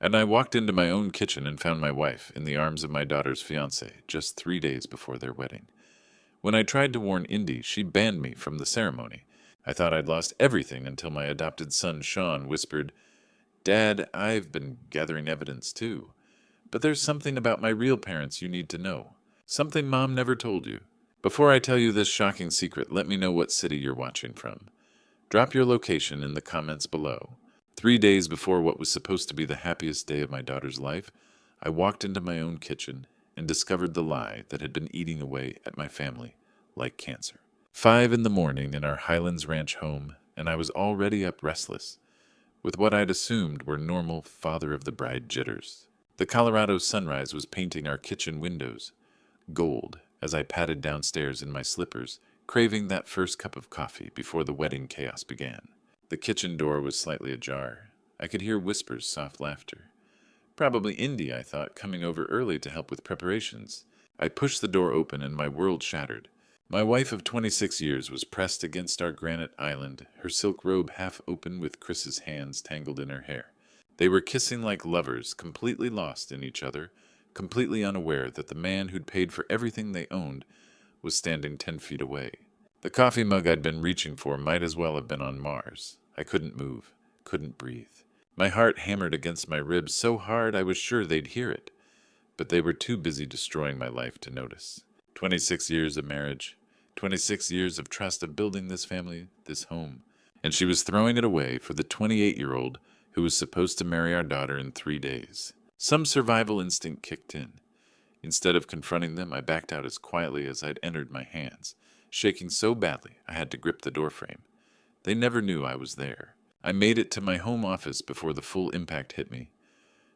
And I walked into my own kitchen and found my wife in the arms of my daughter's fiancé just 3 days before their wedding. When I tried to warn Indy, she banned me from the ceremony. I thought I'd lost everything until my adopted son, Shawn, whispered, "Dad, I've been gathering evidence too. But there's something about my real parents you need to know. Something Mom never told you. Before I tell you this shocking secret, let me know what city you're watching from. Drop your location in the comments below. 3 days before what was supposed to be the happiest day of my daughter's life, I walked into my own kitchen and discovered the lie that had been eating away at my family like cancer. 5 in the morning in our Highlands Ranch home, and I was already up restless, with what I'd assumed were normal father of the bride jitters. The Colorado sunrise was painting our kitchen windows gold as I padded downstairs in my slippers, craving that first cup of coffee before the wedding chaos began. The kitchen door was slightly ajar. I could hear whispers, soft laughter. Probably Indy, I thought, coming over early to help with preparations. I pushed the door open and my world shattered. My wife of 26 years was pressed against our granite island, her silk robe half open with Chris's hands tangled in her hair. They were kissing like lovers, completely lost in each other, completely unaware that the man who'd paid for everything they owned was standing 10 feet away. The coffee mug I'd been reaching for might as well have been on Mars. I couldn't move, couldn't breathe. My heart hammered against my ribs so hard I was sure they'd hear it, but they were too busy destroying my life to notice. 26 years of marriage, 26 years of trust of building this family, this home, and she was throwing it away for the 28-year-old who was supposed to marry our daughter in 3 days. Some survival instinct kicked in. Instead of confronting them, I backed out as quietly as I'd entered, my hands shaking so badly I had to grip the doorframe. They never knew I was there. I made it to my home office before the full impact hit me.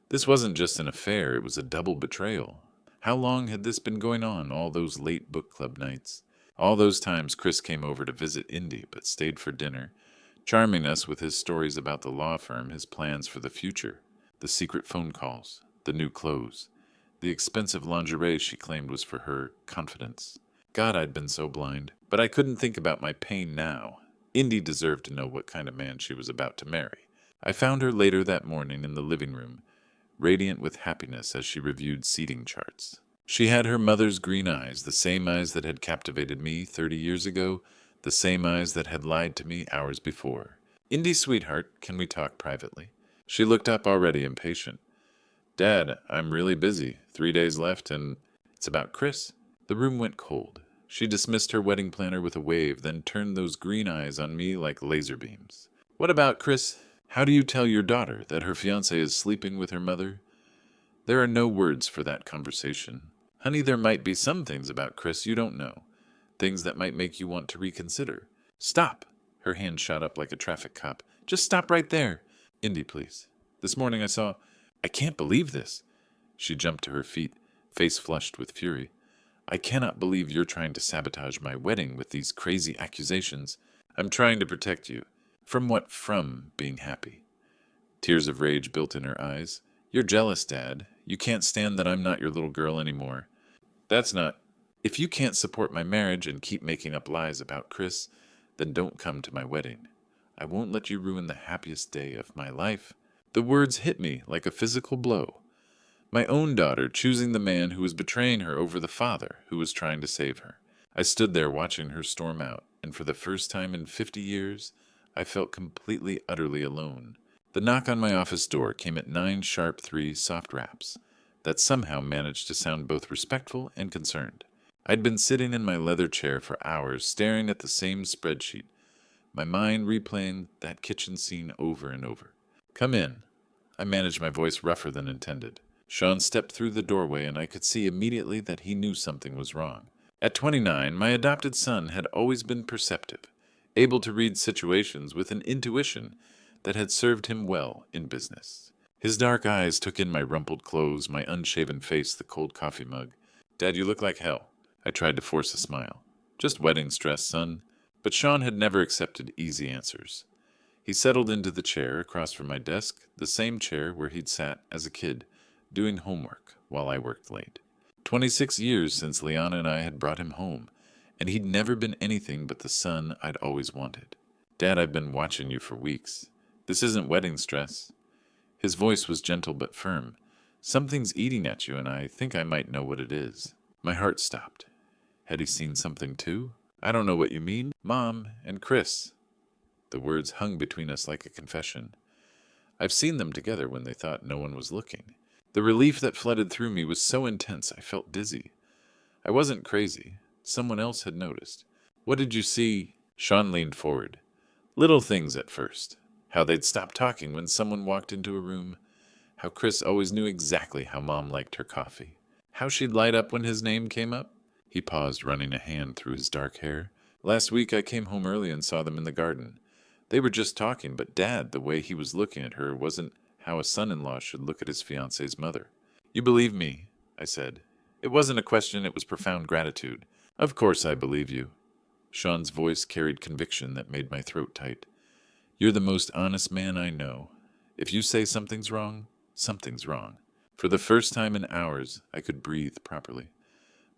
This wasn't just an affair, it was a double betrayal. How long had this been going on, all those late book club nights? All those times Chris came over to visit Indy but stayed for dinner, charming us with his stories about the law firm, his plans for the future, the secret phone calls, the new clothes, the expensive lingerie she claimed was for her confidence. God, I'd been so blind. But I couldn't think about my pain now. Indy deserved to know what kind of man she was about to marry. I found her later that morning in the living room, radiant with happiness as she reviewed seating charts. She had her mother's green eyes, the same eyes that had captivated me 30 years ago, the same eyes that had lied to me hours before. "Indy, sweetheart, can we talk privately?" She looked up already impatient. "Dad, I'm really busy. 3 days left, and it's about Chris." The room went cold. She dismissed her wedding planner with a wave, then turned those green eyes on me like laser beams. "What about Chris? How do you tell your daughter that her fiancé is sleeping with her mother?" There are no words for that conversation. Honey, there might be some things about Chris you don't know. Things that might make you want to reconsider. Stop! Her hand shot up like a traffic cop. "Just stop right there. Indy, please. This morning I saw... I can't believe this." She jumped to her feet, face flushed with fury. "I cannot believe you're trying to sabotage my wedding with these crazy accusations. I'm trying to protect you. From what? From being happy." Tears of rage built in her eyes. "You're jealous, Dad. You can't stand that I'm not your little girl anymore. That's not... If you can't support my marriage and keep making up lies about Chris, then don't come to my wedding. I won't let you ruin the happiest day of my life." The words hit me like a physical blow. My own daughter choosing the man who was betraying her over the father who was trying to save her. I stood there watching her storm out, and for the first time in 50 years, I felt completely, utterly alone. The knock on my office door came at 9 sharp 3 soft raps that somehow managed to sound both respectful and concerned. I'd been sitting in my leather chair for hours, staring at the same spreadsheet, my mind replaying that kitchen scene over and over. "Come in." I managed my voice rougher than intended. Shawn stepped through the doorway, and I could see immediately that he knew something was wrong. At 29, my adopted son had always been perceptive, able to read situations with an intuition that had served him well in business. His dark eyes took in my rumpled clothes, my unshaven face, the cold coffee mug. "Dad, you look like hell." I tried to force a smile. "Just wedding stress, son." But Shawn had never accepted easy answers. He settled into the chair across from my desk, the same chair where he'd sat as a kid, doing homework while I worked late. 26 years since Liana and I had brought him home, and he'd never been anything but the son I'd always wanted. "Dad, I've been watching you for weeks. This isn't wedding stress." His voice was gentle but firm. Something's eating at you, and I think I might know what it is. My heart stopped. Had he seen something too? I don't know what you mean. Mom and Chris. The words hung between us like a confession. I've seen them together when they thought no one was looking. The relief that flooded through me was so intense I felt dizzy. I wasn't crazy. Someone else had noticed. What did you see? Shawn leaned forward. Little things at first. How they'd stop talking when someone walked into a room. How Chris always knew exactly how Mom liked her coffee. How she'd light up when his name came up. He paused, running a hand through his dark hair. Last week I came home early and saw them in the garden. They were just talking, but Dad, the way he was looking at her, wasn't how a son-in-law should look at his fiancée's mother. You believe me, I said. It wasn't a question, it was profound gratitude. Of course I believe you. Shawn's voice carried conviction that made my throat tight. You're the most honest man I know. If you say something's wrong, something's wrong. For the first time in hours, I could breathe properly.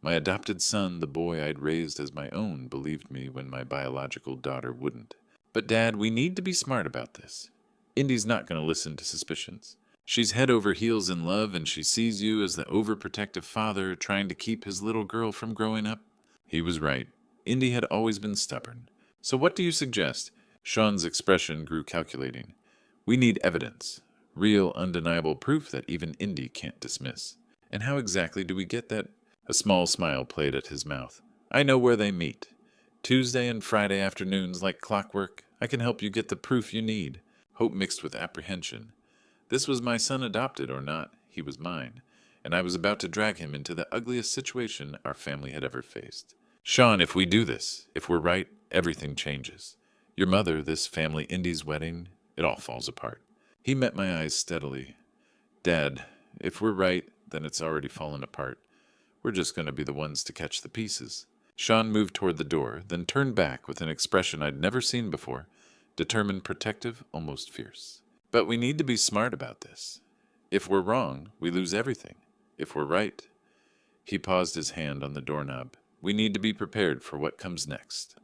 My adopted son, the boy I'd raised as my own, believed me when my biological daughter wouldn't. But Dad, we need to be smart about this. Indy's not going to listen to suspicions. She's head over heels in love, and she sees you as the overprotective father trying to keep his little girl from growing up. He was right. Indy had always been stubborn. So what do you suggest? Shawn's expression grew calculating. We need evidence. Real, undeniable proof that even Indy can't dismiss. And how exactly do we get that? A small smile played at his mouth. I know where they meet. Tuesday and Friday afternoons like clockwork. I can help you get the proof you need. Hope mixed with apprehension. This was my son, adopted or not, he was mine, and I was about to drag him into the ugliest situation our family had ever faced. Shawn, if we do this, if we're right, everything changes. Your mother, this family, Indy's wedding, it all falls apart. He met my eyes steadily. Dad, if we're right, then it's already fallen apart. We're just going to be the ones to catch the pieces. Shawn moved toward the door, then turned back with an expression I'd never seen before. Determined, protective, almost fierce. But we need to be smart about this. If we're wrong, we lose everything. If we're right... He paused, his hand on the doorknob. We need to be prepared for what comes next.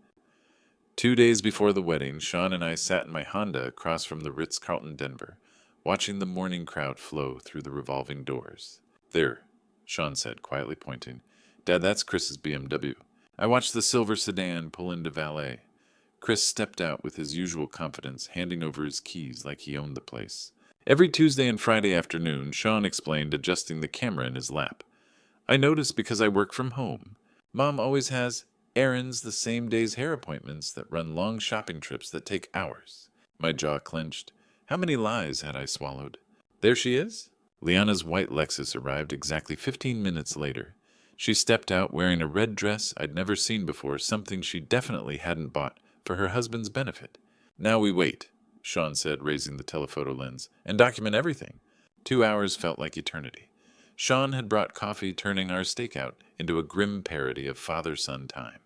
2 days before the wedding, Shawn and I sat in my Honda across from the Ritz-Carlton Denver, watching the morning crowd flow through the revolving doors. There, Shawn said, quietly pointing. Dad, that's Chris's BMW. I watched the silver sedan pull into valet. Chris stepped out with his usual confidence, handing over his keys like he owned the place. Every Tuesday and Friday afternoon, Shawn explained, adjusting the camera in his lap. I noticed because I work from home. Mom always has errands the same day's hair appointments that run long shopping trips that take hours. My jaw clenched. How many lies had I swallowed? There she is. Liana's white Lexus arrived exactly 15 minutes later. She stepped out wearing a red dress I'd never seen before, something she definitely hadn't bought for her husband's benefit. Now we wait, Shawn said, raising the telephoto lens, and document everything. 2 hours felt like eternity. Shawn had brought coffee, turning our stakeout into a grim parody of father-son time.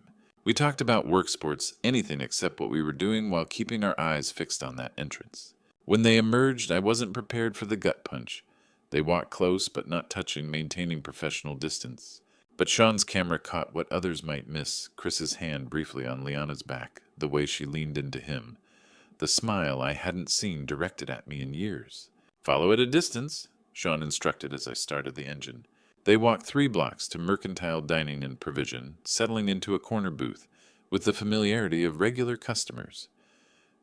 We talked about work, sports, anything except what we were doing, while keeping our eyes fixed on that entrance. When they emerged, I wasn't prepared for the gut punch. They walked close, but not touching, maintaining professional distance. But Shawn's camera caught what others might miss, Chris's hand briefly on Liana's back, the way she leaned into him. The smile I hadn't seen directed at me in years. Follow at a distance, Shawn instructed as I started the engine. They walked 3 blocks to Mercantile Dining and Provision, settling into a corner booth, with the familiarity of regular customers.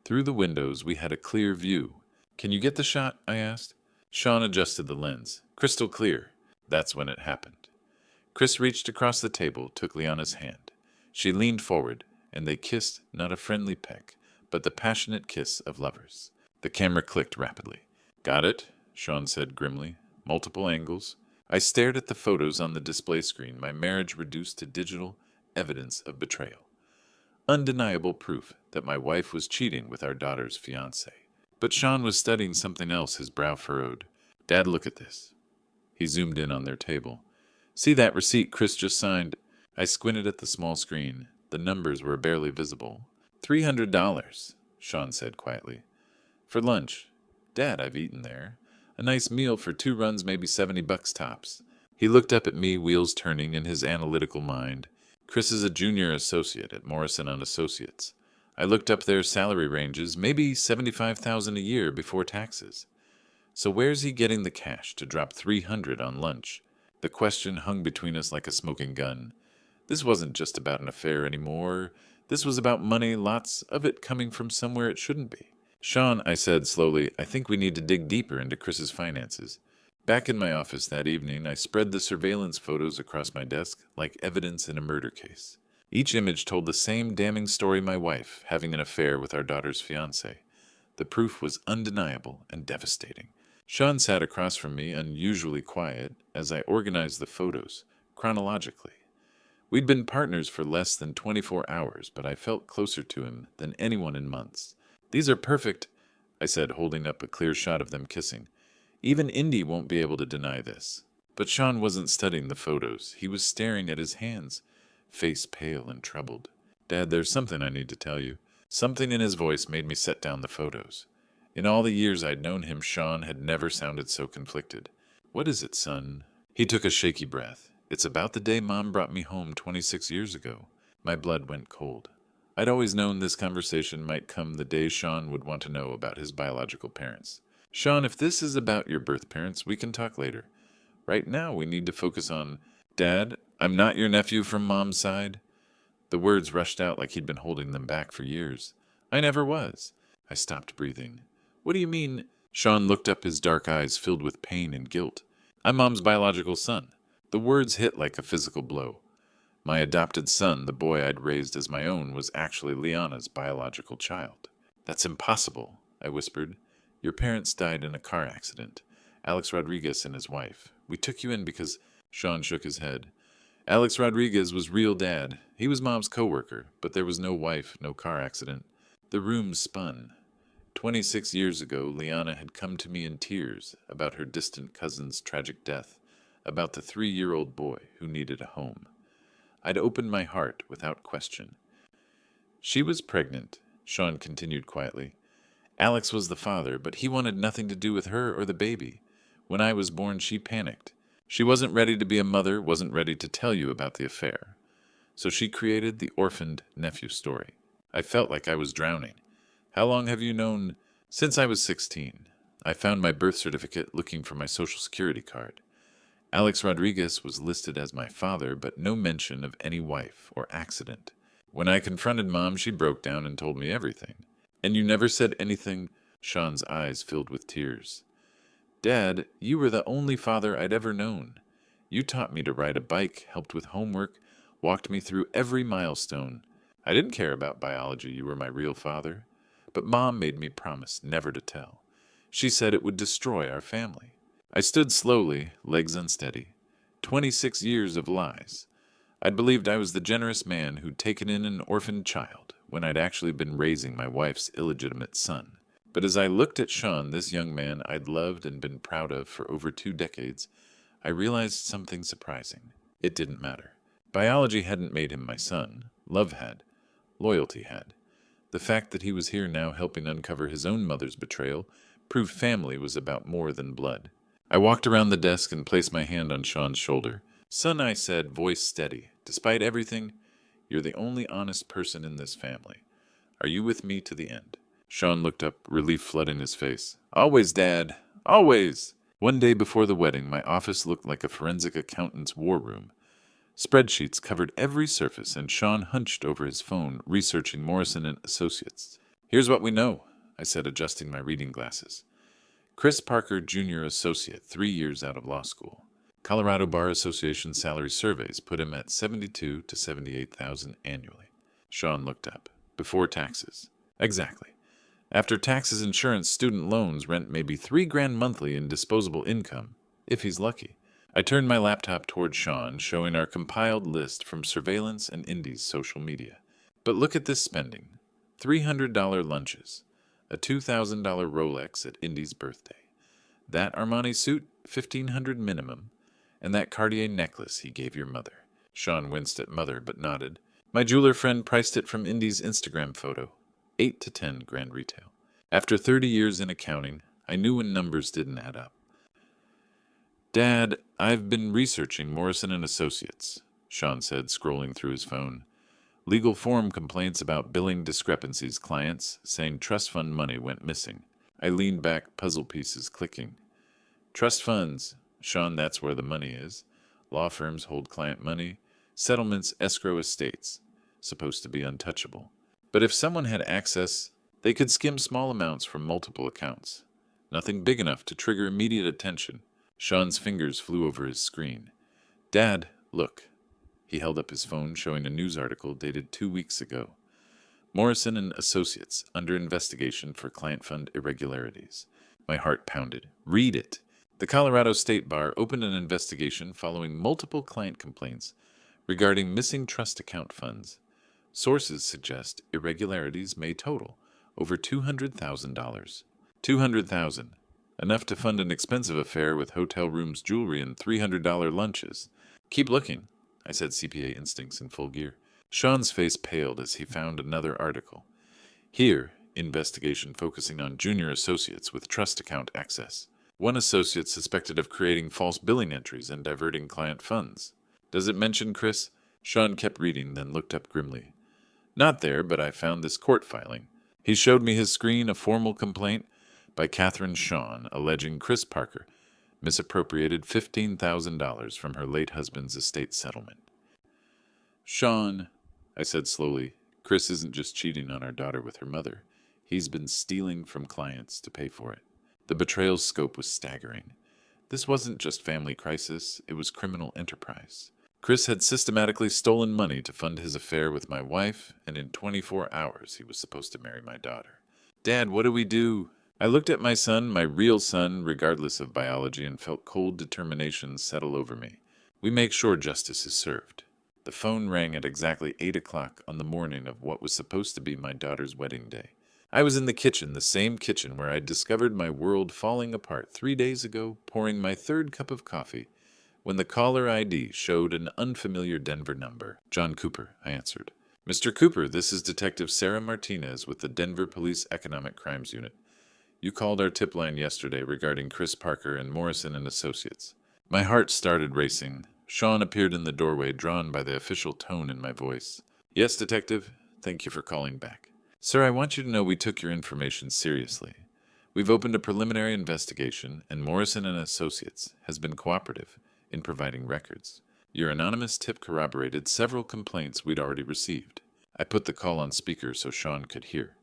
Through the windows we had a clear view. Can you get the shot? I asked. Shawn adjusted the lens. Crystal clear. That's when it happened. Chris reached across the table, took Liana's hand. She leaned forward, and they kissed, not a friendly peck, but the passionate kiss of lovers. The camera clicked rapidly. Got it, Shawn said grimly. Multiple angles. I stared at the photos on the display screen, my marriage reduced to digital evidence of betrayal. Undeniable proof that my wife was cheating with our daughter's fiancé. But Shawn was studying something else, his brow furrowed. Dad, look at this. He zoomed in on their table. See that receipt Chris just signed? I squinted at the small screen. The numbers were barely visible. $300, Shawn said quietly. For lunch. Dad, I've eaten there. A nice meal for 2 runs, maybe $70 tops. He looked up at me, wheels turning in his analytical mind. Chris is a junior associate at Morrison & Associates. I looked up their salary ranges, maybe $75,000 a year before taxes. So where's he getting the cash to drop 300 on lunch? The question hung between us like a smoking gun. This wasn't just about an affair anymore. This was about money, lots of it coming from somewhere it shouldn't be. Shawn, I said slowly, I think we need to dig deeper into Chris's finances. Back in my office that evening, I spread the surveillance photos across my desk like evidence in a murder case. Each image told the same damning story: my wife having an affair with our daughter's fiancé. The proof was undeniable and devastating. Shawn sat across from me, unusually quiet, as I organized the photos, chronologically. We'd been partners for less than 24 hours, but I felt closer to him than anyone in months. These are perfect, I said, holding up a clear shot of them kissing. Even Indy won't be able to deny this. But Shawn wasn't studying the photos. He was staring at his hands, face pale and troubled. Dad, there's something I need to tell you. Something in his voice made me set down the photos. In all the years I'd known him, Shawn had never sounded so conflicted. What is it, son? He took a shaky breath. It's about the day Mom brought me home 26 years ago. My blood went cold. I'd always known this conversation might come the day Shawn would want to know about his biological parents. Shawn, if this is about your birth parents, we can talk later. Right now, we need to focus on... Dad, I'm not your nephew from Mom's side. The words rushed out like he'd been holding them back for years. I never was. I stopped breathing. What do you mean? Shawn looked up, his dark eyes filled with pain and guilt. I'm Mom's biological son. The words hit like a physical blow. My adopted son, the boy I'd raised as my own, was actually Liana's biological child. That's impossible, I whispered. Your parents died in a car accident. Alex Rodriguez and his wife. We took you in because... Shawn shook his head. Alex Rodriguez was real dad. He was Mom's coworker, but there was no wife, no car accident. The room spun. 26 years ago, Liana had come to me in tears about her distant cousin's tragic death, about the 3-year-old boy who needed a home. I'd opened my heart without question. She was pregnant, Shawn continued quietly. Alex was the father, but he wanted nothing to do with her or the baby. When I was born, she panicked. She wasn't ready to be a mother, wasn't ready to tell you about the affair. So she created the orphaned nephew story. I felt like I was drowning. How long have you known? Since I was 16. I found my birth certificate looking for my social security card. Alex Rodriguez was listed as my father, but no mention of any wife or accident. When I confronted Mom, she broke down and told me everything. And you never said anything? Shawn's eyes filled with tears. Dad, you were the only father I'd ever known. You taught me to ride a bike, helped with homework, walked me through every milestone. I didn't care about biology. You were my real father. But Mom made me promise never to tell. She said it would destroy our family. I stood slowly, legs unsteady. 26 years of lies. I'd believed I was the generous man who'd taken in an orphaned child when I'd actually been raising my wife's illegitimate son. But as I looked at Shawn, this young man I'd loved and been proud of for over 2 decades, I realized something surprising. It didn't matter. Biology hadn't made him my son. Love had. Loyalty had. The fact that he was here now helping uncover his own mother's betrayal proved family was about more than blood. I walked around the desk and placed my hand on Shawn's shoulder. Son, I said, voice steady. Despite everything, you're the only honest person in this family. Are you with me to the end? Shawn looked up, relief flooding his face. Always, Dad. Always. One day before the wedding, my office looked like a forensic accountant's war room. Spreadsheets covered every surface, and Shawn hunched over his phone, researching Morrison and Associates. Here's what we know, I said, adjusting my reading glasses. Chris Parker, Jr. Associate, 3 years out of law school. Colorado Bar Association salary surveys put him at $72,000 to $78,000 annually. Shawn looked up. Before taxes. Exactly. After taxes, insurance, student loans, rent, maybe $3,000 monthly in disposable income, if he's lucky. I turned my laptop toward Shawn, showing our compiled list from surveillance and Indy's social media. But look at this spending. $300 lunches. A $2,000 Rolex at Indy's birthday. That Armani suit, $1,500 minimum. And that Cartier necklace he gave your mother. Shawn winced at mother, but nodded. My jeweler friend priced it from Indy's Instagram photo. $8,000 to $10,000 retail. After 30 years in accounting, I knew when numbers didn't add up. Dad, I've been researching Morrison and Associates, Shawn said, scrolling through his phone. Legal form complaints about billing discrepancies, clients saying trust fund money went missing. I leaned back, puzzle pieces clicking. Trust funds. Shawn, that's where the money is. Law firms hold client money. Settlements escrow estates. Supposed to be untouchable. But if someone had access, they could skim small amounts from multiple accounts. Nothing big enough to trigger immediate attention. Shawn's fingers flew over his screen. Dad, look. He held up his phone, showing a news article dated 2 weeks ago. Morrison and Associates under investigation for client fund irregularities. My heart pounded. Read it. The Colorado State Bar opened an investigation following multiple client complaints regarding missing trust account funds. Sources suggest irregularities may total over $200,000. $200,000. Enough to fund an expensive affair with hotel rooms, jewelry, and $300 lunches. Keep looking, I said, CPA instincts in full gear. Shawn's face paled as he found another article. Here, investigation focusing on junior associates with trust account access. One associate suspected of creating false billing entries and diverting client funds. Does it mention Chris? Shawn kept reading, then looked up grimly. Not there, but I found this court filing. He showed me his screen, a formal complaint by Catherine Shawn alleging Chris Parker misappropriated $15,000 from her late husband's estate settlement. Shawn, I said slowly, Chris isn't just cheating on our daughter with her mother. He's been stealing from clients to pay for it. The betrayal's scope was staggering. This wasn't just family crisis, it was criminal enterprise. Chris had systematically stolen money to fund his affair with my wife, and in 24 hours he was supposed to marry my daughter. Dad, what do we do? I looked at my son, my real son, regardless of biology, and felt cold determination settle over me. We make sure justice is served. The phone rang at exactly 8 o'clock on the morning of what was supposed to be my daughter's wedding day. I was in the kitchen, the same kitchen where I'd discovered my world falling apart 3 days ago, pouring my third cup of coffee, when the caller ID showed an unfamiliar Denver number. John Cooper, I answered. Mr. Cooper, this is Detective Sarah Martinez with the Denver Police Economic Crimes Unit. You called our tip line yesterday regarding Chris Parker and Morrison and Associates. My heart started racing. Shawn appeared in the doorway, drawn by the official tone in my voice. Yes, Detective. Thank you for calling back. Sir, I want you to know we took your information seriously. We've opened a preliminary investigation, and Morrison and Associates has been cooperative in providing records. Your anonymous tip corroborated several complaints we'd already received. I put the call on speaker so Shawn could hear.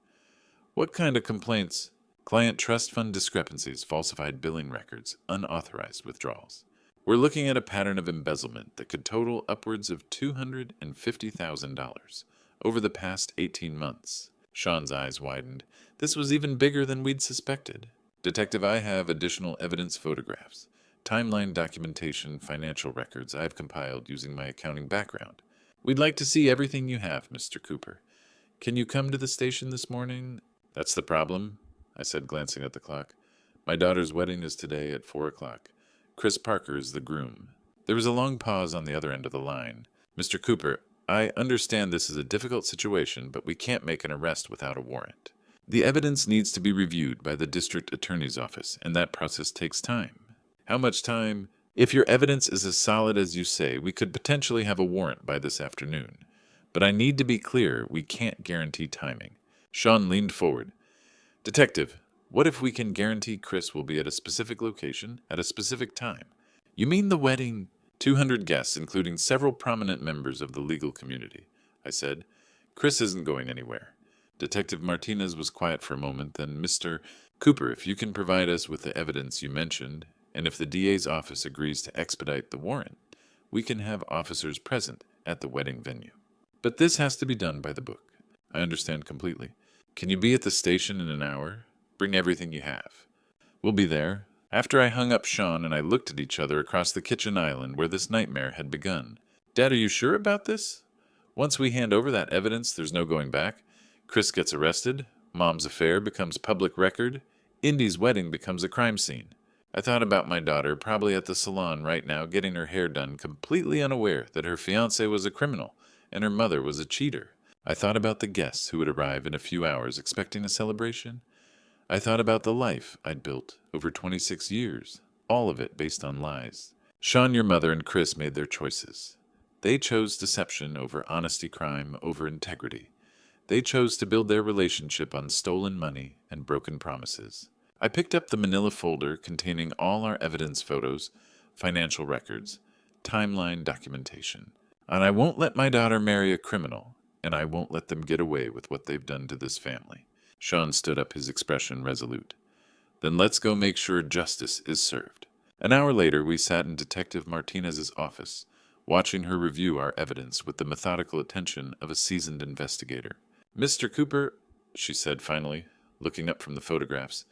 What kind of complaints? Client trust fund discrepancies, falsified billing records, unauthorized withdrawals. We're looking at a pattern of embezzlement that could total upwards of $250,000 over the past 18 months. Shawn's eyes widened. This was even bigger than we'd suspected. Detective, I have additional evidence photographs, timeline documentation, financial records I've compiled using my accounting background. We'd like to see everything you have, Mr. Cooper. Can you come to the station this morning? That's the problem, I said, glancing at the clock. My daughter's wedding is today at 4 o'clock. Chris Parker is the groom. There was a long pause on the other end of the line. Mr. Cooper, I understand this is a difficult situation, but we can't make an arrest without a warrant. The evidence needs to be reviewed by the district attorney's office, and that process takes time. How much time? If your evidence is as solid as you say, we could potentially have a warrant by this afternoon. But I need to be clear, we can't guarantee timing. Shawn leaned forward. Detective, what if we can guarantee Chris will be at a specific location at a specific time? You mean the wedding? 200 guests, including several prominent members of the legal community, I said. Chris isn't going anywhere. Detective Martinez was quiet for a moment, then, Mr. Cooper, if you can provide us with the evidence you mentioned, and if the DA's office agrees to expedite the warrant, we can have officers present at the wedding venue. But this has to be done by the book. I understand completely. Can you be at the station in an hour? Bring everything you have. We'll be there. After I hung up Shawn and I looked at each other across the kitchen island where this nightmare had begun. Dad, are you sure about this? Once we hand over that evidence, there's no going back. Chris gets arrested. Mom's affair becomes public record. Indy's wedding becomes a crime scene. I thought about my daughter, probably at the salon right now, getting her hair done, completely unaware that her fiancé was a criminal and her mother was a cheater. I thought about the guests who would arrive in a few hours expecting a celebration. I thought about the life I'd built over 26 years, all of it based on lies. Shawn, your mother, and Chris made their choices. They chose deception over honesty, crime over integrity. They chose to build their relationship on stolen money and broken promises. I picked up the manila folder containing all our evidence photos, financial records, timeline documentation. And I won't let my daughter marry a criminal, and I won't let them get away with what they've done to this family. Shawn stood up, his expression resolute. Then let's go make sure justice is served. An hour later, we sat in Detective Martinez's office, watching her review our evidence with the methodical attention of a seasoned investigator. Mr. Cooper, she said finally, looking up from the photographs,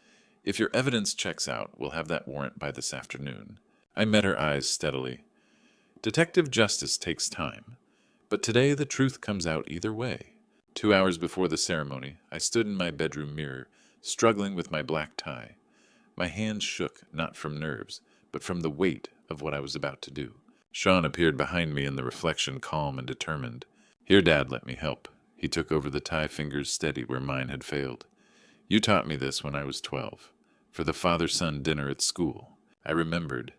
if your evidence checks out, we'll have that warrant by this afternoon. I met her eyes steadily. Detective justice takes time, but today the truth comes out either way. 2 hours before the ceremony, I stood in my bedroom mirror, struggling with my black tie. My hands shook, not from nerves, but from the weight of what I was about to do. Shawn appeared behind me in the reflection, calm and determined. Here, Dad, let me help. He took over the tie, fingers steady where mine had failed. You taught me this when I was 12, for the father-son dinner at school. I remembered.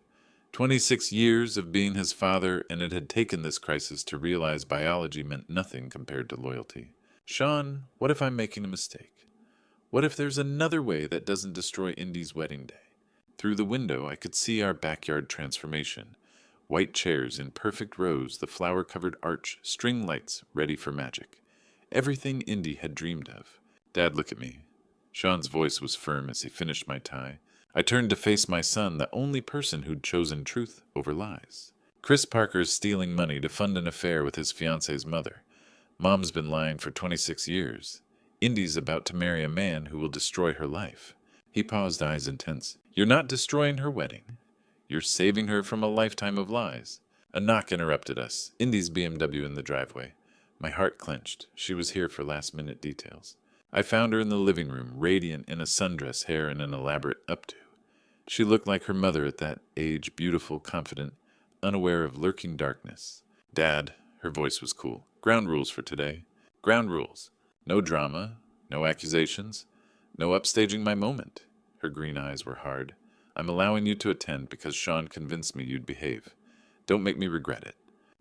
26 years of being his father, and it had taken this crisis to realize biology meant nothing compared to loyalty. Shawn, what if I'm making a mistake? What if there's another way that doesn't destroy Indy's wedding day? Through the window, I could see our backyard transformation. White chairs in perfect rows, the flower-covered arch, string lights ready for magic. Everything Indy had dreamed of. Dad, look at me. Shawn's voice was firm as he finished my tie. I turned to face my son, the only person who'd chosen truth over lies. Chris Parker's stealing money to fund an affair with his fiancé's mother. Mom's been lying for 26 years. Indy's about to marry a man who will destroy her life. He paused, eyes intense. You're not destroying her wedding. You're saving her from a lifetime of lies. A knock interrupted us. Indy's BMW in the driveway. My heart clenched. She was here for last-minute details. I found her in the living room, radiant in a sundress, hair in an elaborate updo. She looked like her mother at that age, beautiful, confident, unaware of lurking darkness. Dad, her voice was cool. Ground rules for today. Ground rules. No drama, no accusations, no upstaging my moment. Her green eyes were hard. I'm allowing you to attend because Shawn convinced me you'd behave. Don't make me regret it.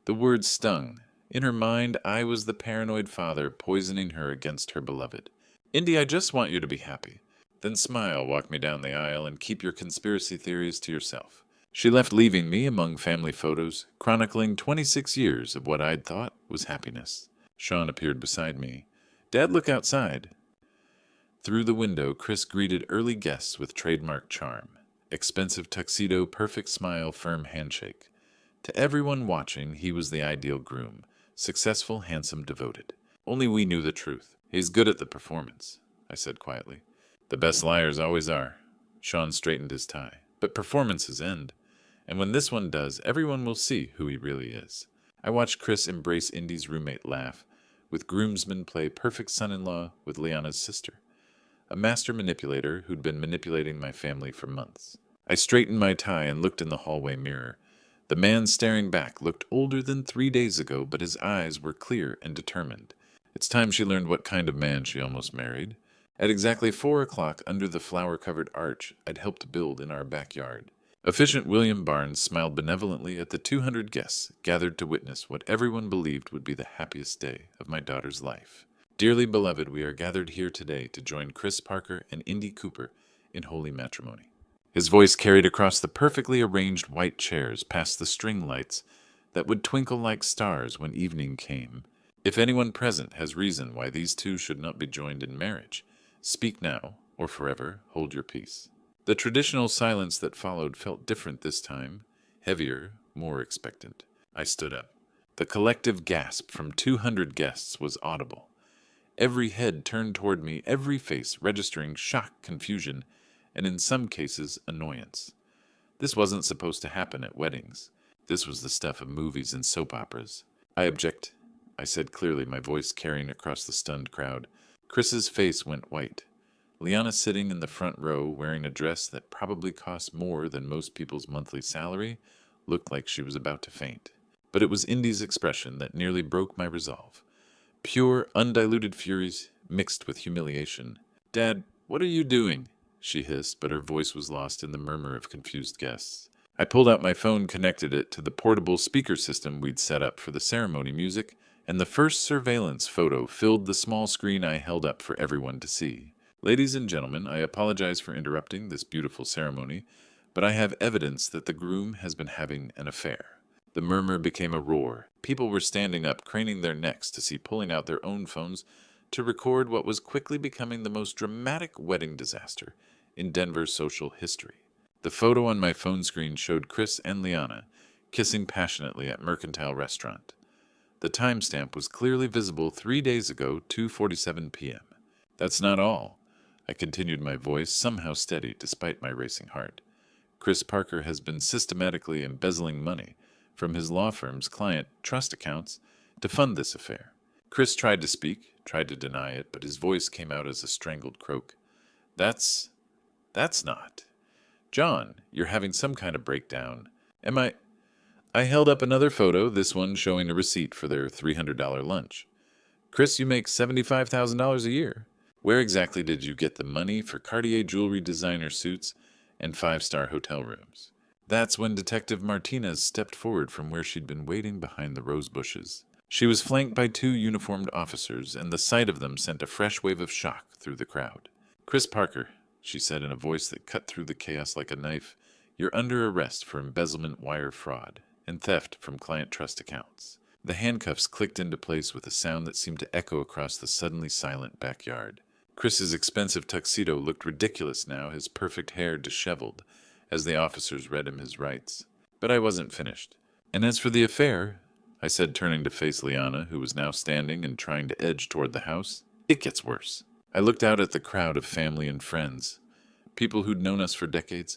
The words stung. In her mind, I was the paranoid father poisoning her against her beloved. Indy, I just want you to be happy. Then smile, walk me down the aisle, and keep your conspiracy theories to yourself. She left, leaving me among family photos, chronicling 26 years of what I'd thought was happiness. Shawn appeared beside me. Dad, look outside. Through the window, Chris greeted early guests with trademark charm. Expensive tuxedo, perfect smile, firm handshake. To everyone watching, he was the ideal groom. Successful, handsome, devoted. Only we knew the truth. He's good at the performance, I said quietly. The best liars always are. Shawn straightened his tie. But performances end. And when this one does, everyone will see who he really is. I watched Chris embrace Indy's roommate laugh, with groomsmen play perfect son-in-law with Liana's sister, a master manipulator who'd been manipulating my family for months. I straightened my tie and looked in the hallway mirror. The man staring back looked older than 3 days ago, but his eyes were clear and determined. It's time she learned what kind of man she almost married. At exactly 4 o'clock, under the flower-covered arch I'd helped build in our backyard, efficient William Barnes smiled benevolently at the 200 guests gathered to witness what everyone believed would be the happiest day of my daughter's life. Dearly beloved, we are gathered here today to join Chris Parker and Indy Cooper in holy matrimony. His voice carried across the perfectly arranged white chairs past the string lights that would twinkle like stars when evening came. If anyone present has reason why these two should not be joined in marriage, speak now, or forever hold your peace. The traditional silence that followed felt different this time, heavier, more expectant. I stood up. The collective gasp from 200 guests was audible. Every head turned toward me, every face registering shock, confusion, and in some cases, annoyance. This wasn't supposed to happen at weddings. This was the stuff of movies and soap operas. I object, I said clearly, my voice carrying across the stunned crowd. Chris's face went white. Liana, sitting in the front row, wearing a dress that probably cost more than most people's monthly salary, looked like she was about to faint. But it was Indy's expression that nearly broke my resolve. Pure, undiluted furies mixed with humiliation. Dad, what are you doing? She hissed, but her voice was lost in the murmur of confused guests. I pulled out my phone, connected it to the portable speaker system we'd set up for the ceremony music, and the first surveillance photo filled the small screen I held up for everyone to see. Ladies and gentlemen, I apologize for interrupting this beautiful ceremony, but I have evidence that the groom has been having an affair. The murmur became a roar. People were standing up, craning their necks to see pulling out their own phones to record what was quickly becoming the most dramatic wedding disaster in Denver's social history. The photo on my phone screen showed Chris and Liana kissing passionately at Mercantile Restaurant. The timestamp was clearly visible 3 days ago, 2:47 p.m. That's not all. I continued, my voice somehow steady despite my racing heart. Chris Parker has been systematically embezzling money from his law firm's client trust accounts to fund this affair. Chris tried to speak, tried to deny it, but his voice came out as a strangled croak. That's not. John, you're having some kind of breakdown. Am I? I held up another photo, this one showing a receipt for their $300 lunch. Chris, you make $75,000 a year. Where exactly did you get the money for Cartier jewelry designer suits and five-star hotel rooms? That's when Detective Martinez stepped forward from where she'd been waiting behind the rose bushes. She was flanked by 2 uniformed officers, and the sight of them sent a fresh wave of shock through the crowd. Chris Parker, she said in a voice that cut through the chaos like a knife, you're under arrest for embezzlement, wire fraud, and theft from client trust accounts. The handcuffs clicked into place with a sound that seemed to echo across the suddenly silent backyard. Chris's expensive tuxedo looked ridiculous now, his perfect hair disheveled, as the officers read him his rights. But I wasn't finished. And as for the affair, I said, turning to face Liana, who was now standing and trying to edge toward the house, it gets worse. I looked out at the crowd of family and friends, people who'd known us for decades,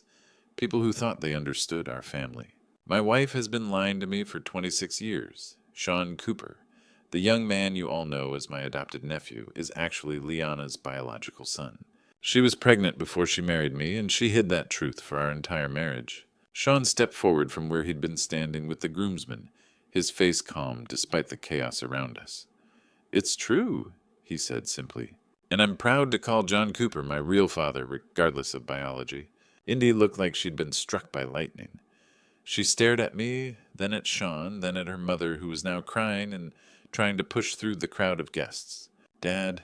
people who thought they understood our family. My wife has been lying to me for 26 years. Shawn Cooper, the young man you all know as my adopted nephew, is actually Liana's biological son. She was pregnant before she married me, and she hid that truth for our entire marriage. Shawn stepped forward from where he'd been standing with the groomsmen, his face calm despite the chaos around us. It's true, he said simply. And I'm proud to call John Cooper my real father, regardless of biology. Indy looked like she'd been struck by lightning. She stared at me, then at Shawn, then at her mother, who was now crying and trying to push through the crowd of guests. Dad,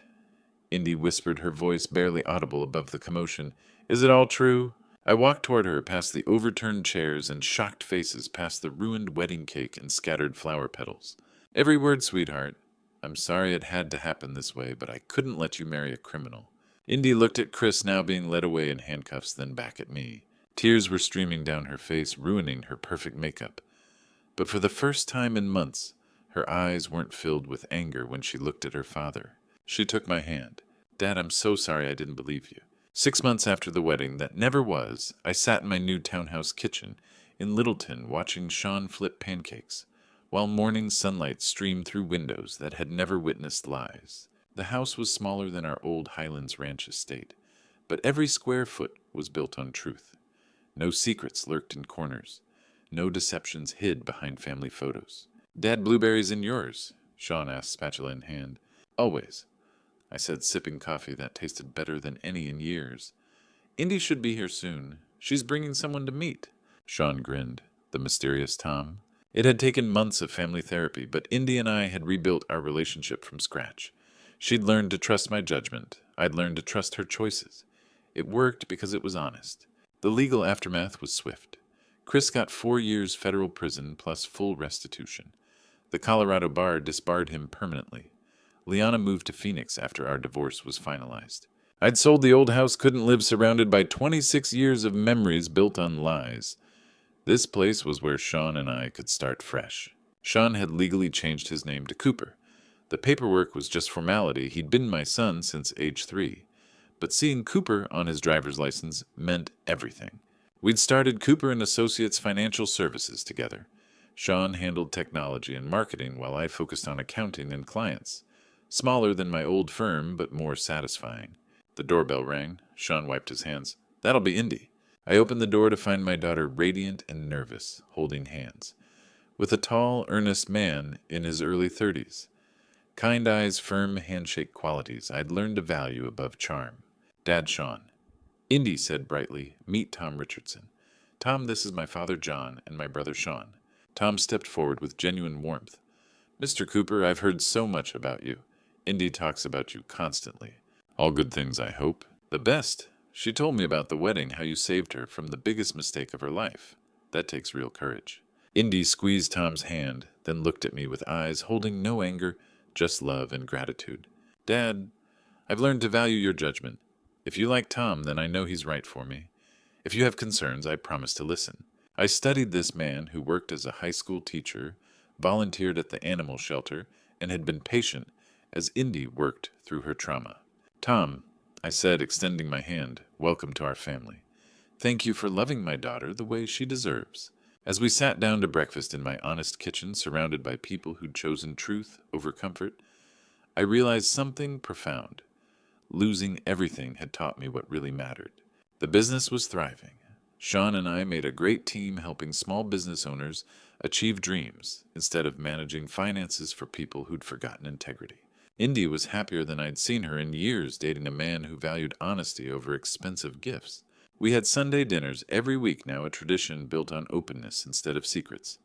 Indy whispered, her voice barely audible above the commotion, is it all true? I walked toward her, past the overturned chairs and shocked faces, past the ruined wedding cake and scattered flower petals. Every word, sweetheart. I'm sorry it had to happen this way, but I couldn't let you marry a criminal. Indy looked at Chris, now being led away in handcuffs, then back at me. Tears were streaming down her face, ruining her perfect makeup. But for the first time in months, her eyes weren't filled with anger when she looked at her father. She took my hand. Dad, I'm so sorry I didn't believe you. 6 months after the wedding that never was, I sat in my new townhouse kitchen in Littleton watching Shawn flip pancakes, while morning sunlight streamed through windows that had never witnessed lies. The house was smaller than our old Highlands Ranch estate, but every square foot was built on truth. No secrets lurked in corners. No deceptions hid behind family photos. Dad, blueberries in yours? Shawn asked, spatula in hand. Always, I said, sipping coffee that tasted better than any in years. Indy should be here soon. She's bringing someone to meet. Shawn grinned. The mysterious Tom. It had taken months of family therapy, but Indy and I had rebuilt our relationship from scratch. She'd learned to trust my judgment. I'd learned to trust her choices. It worked because it was honest. The legal aftermath was swift. Chris got 4 years federal prison plus full restitution. The Colorado bar disbarred him permanently. Liana moved to Phoenix after our divorce was finalized. I'd sold the old house, couldn't live surrounded by 26 years of memories built on lies. This place was where Shawn and I could start fresh. Shawn had legally changed his name to Cooper. The paperwork was just formality. He'd been my son since age 3. But seeing Cooper on his driver's license meant everything. We'd started Cooper and Associates Financial Services together. Shawn handled technology and marketing while I focused on accounting and clients. Smaller than my old firm, but more satisfying. The doorbell rang. Shawn wiped his hands. That'll be Indy. I opened the door to find my daughter radiant and nervous, holding hands, with a tall, earnest man in his early 30s. Kind eyes, firm handshake qualities I'd learned to value above charm. Dad, Shawn. Indy said brightly, meet Tom Richardson. Tom, this is my father John and my brother Shawn. Tom stepped forward with genuine warmth. Mr. Cooper, I've heard so much about you. Indy talks about you constantly. All good things, I hope. The best. She told me about the wedding, how you saved her from the biggest mistake of her life. That takes real courage. Indy squeezed Tom's hand, then looked at me with eyes holding no anger, just love and gratitude. Dad, I've learned to value your judgment. If you like Tom, then I know he's right for me. If you have concerns, I promise to listen. I studied this man who worked as a high school teacher, volunteered at the animal shelter, and had been patient as Indy worked through her trauma. Tom, I said, extending my hand, welcome to our family. Thank you for loving my daughter the way she deserves. As we sat down to breakfast in my honest kitchen, surrounded by people who'd chosen truth over comfort, I realized something profound. Losing everything had taught me what really mattered. The business was thriving. Shawn and I made a great team helping small business owners achieve dreams instead of managing finances for people who'd forgotten integrity. Indy was happier than I'd seen her in years, dating a man who valued honesty over expensive gifts. We had Sunday dinners every week now, a tradition built on openness instead of secrets.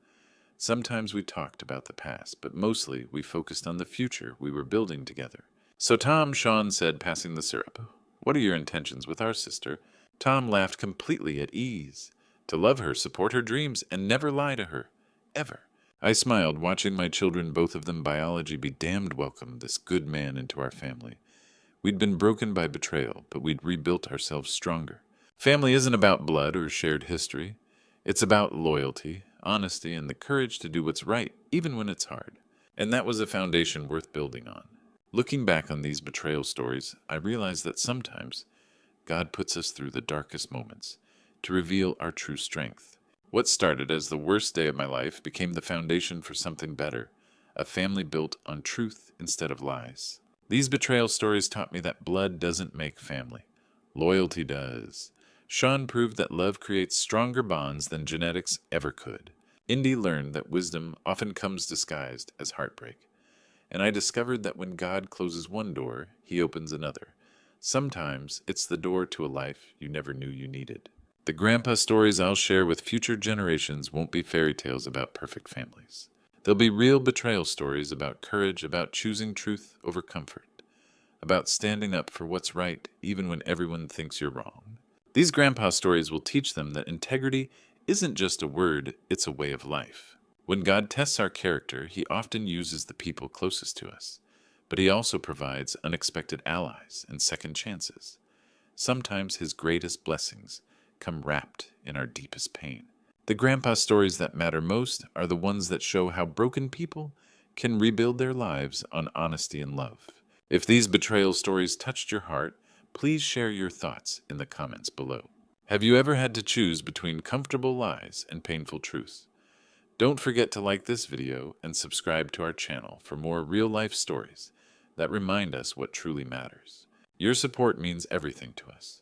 Sometimes we talked about the past, but mostly we focused on the future we were building together. So Tom, Shawn said, passing the syrup, what are your intentions with our sister? Tom laughed, completely at ease. To love her, support her dreams, and never lie to her. Ever. I smiled, watching my children, both of them biology, be damned welcome this good man into our family. We'd been broken by betrayal, but we'd rebuilt ourselves stronger. Family isn't about blood or shared history. It's about loyalty, honesty, and the courage to do what's right, even when it's hard. And that was a foundation worth building on. Looking back on these betrayal stories, I realized that sometimes God puts us through the darkest moments to reveal our true strength. What started as the worst day of my life became the foundation for something better, a family built on truth instead of lies. These betrayal stories taught me that blood doesn't make family. Loyalty does. Shawn proved that love creates stronger bonds than genetics ever could. Indy learned that wisdom often comes disguised as heartbreak. And I discovered that when God closes one door, he opens another. Sometimes it's the door to a life you never knew you needed. The grandpa stories I'll share with future generations won't be fairy tales about perfect families. They'll be real betrayal stories about courage, about choosing truth over comfort, about standing up for what's right even when everyone thinks you're wrong. These grandpa stories will teach them that integrity isn't just a word, it's a way of life. When God tests our character, he often uses the people closest to us, but he also provides unexpected allies and second chances. Sometimes his greatest blessings come wrapped in our deepest pain. The grandpa stories that matter most are the ones that show how broken people can rebuild their lives on honesty and love. If these betrayal stories touched your heart, please share your thoughts in the comments below. Have you ever had to choose between comfortable lies and painful truths? Don't forget to like this video and subscribe to our channel for more real-life stories that remind us what truly matters. Your support means everything to us.